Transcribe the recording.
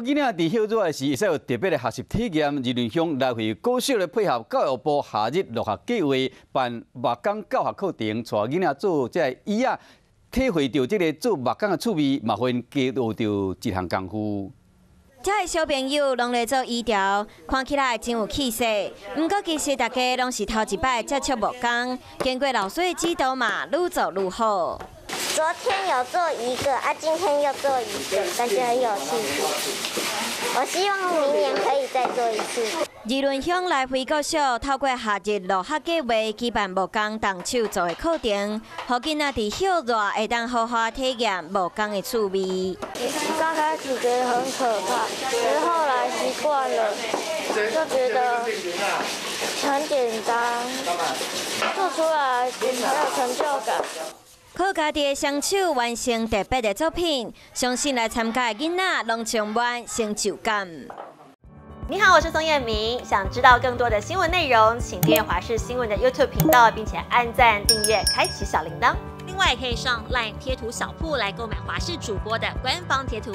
囡仔伫休热的时，会使有特别的学习体验。日轮乡来回高小咧配合教育部夏日落学计划，办木工教学课程，带囡仔做这椅仔，体会到这个做木工的趣味，嘛会加学到一项功夫。 这些小朋友拢来做椅条，看起来真有气势。不过其实大家拢是头一摆接触木工，经过老师的指导嘛，愈做愈好。昨天有做一个今天又做一个，感觉很有兴趣。我希望明年可以再做一次。日轮乡来回国小透过夏日落学计划举办木工动手做的课程，让囡仔伫休热会当好好体验木工的趣味。刚开始觉得很可怕，可是后来习惯了，就觉得很简单，做出来很有成就感。 靠家己的双手完成特别的作品，相信来参加的囡仔拢充满成就感。你好，我是宋彦明。想知道更多的新闻内容，请订阅华视新闻的 YouTube 频道，并且按赞、订阅、开启小铃铛。另外，可以上 LINE 贴图小铺来购买华视主播的官方贴图。